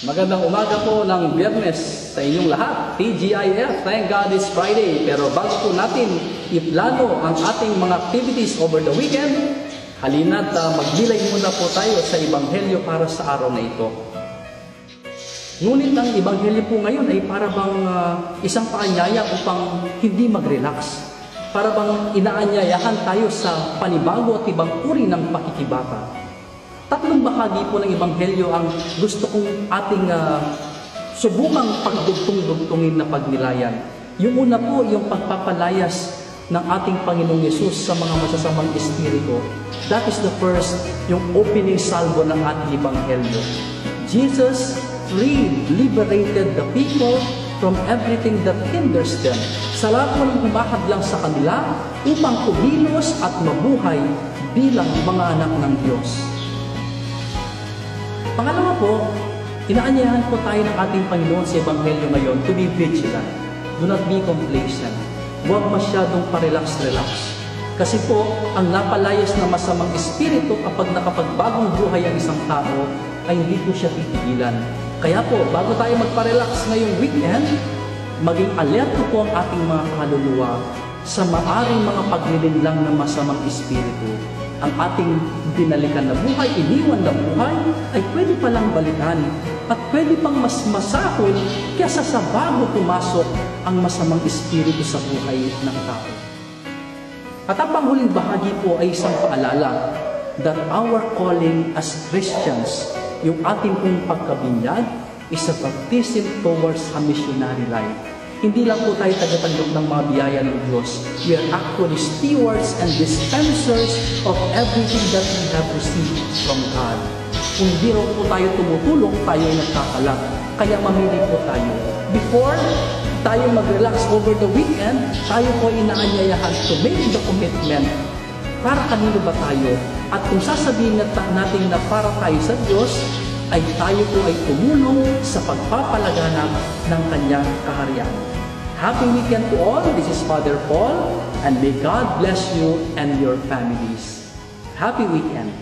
Magandang umaga po ng Biyernes sa inyong lahat. TGIF, thank God it's Friday. Pero bago po natin iplano ang ating mga activities over the weekend, halina't maglilay muna po tayo sa Ebanghelyo para sa araw na ito. Ngunit ang Ebanghelyo po ngayon ay para bang isang paanyaya upang hindi mag-relax. Para bang inaanyayahan tayo sa panibago at ibang uri ng pakikibaka. Tatlong bahagi po ng Ebanghelyo ang gusto kong ating subukang pagdugtong-dugtungin na pagnilayan. Yung una po, yung pagpapalayas ng ating Panginoong Yesus sa mga masasamang espiritu. That is the first, yung opening salvo ng ating Ebanghelyo. Jesus freed, liberated the people from everything that hinders them. Sa lahat po ng humahad lang sa kanila upang kumilos at mabuhay bilang mga anak ng Diyos. Pangalawa po, inaanyayahan po tayo ng ating Panginoon sa Ebanghelyo ngayon to be vigilant. Do not be complacent. Huwag masyadong parelax-relax. Kasi po, ang napalayas na masamang espiritu kapag nakapagbagong buhay ang isang tao, ay hindi po siya titigilan. Kaya po, bago tayo magparelax ngayong weekend, maging alerto po ang ating mga kaluluwa sa maaring mga paglilinlang ng masamang espiritu. Ang ating binalikan na buhay, iniwan na buhay, ay pwede palang balikan at pwede pang mas masahol kaysa sa bago pumasok ang masamang espiritu sa buhay ng tao. At ang panghuling bahagi po ay isang paalala that our calling as Christians, yung ating pong pagkabinyag, is a baptism towards a missionary life. Hindi lang po tayo tagatanggap ng mga biyaya ng Diyos. We are actually stewards and dispensers of everything that we have received from God. Kung di rin po tayo tumutulong, tayo ay nagkakalat. Kaya mamili po tayo. Before tayo mag-relax over the weekend, tayo po ay inaanyayahan to make the commitment. Para kanino ba tayo? At kung sasabihin natin na para tayo sa Diyos, ay tayo po ay tumulong sa pagpapalaganap ng Kanyang kaharian. Happy weekend to all. This is Father Paul, and may God bless you and your families. Happy weekend.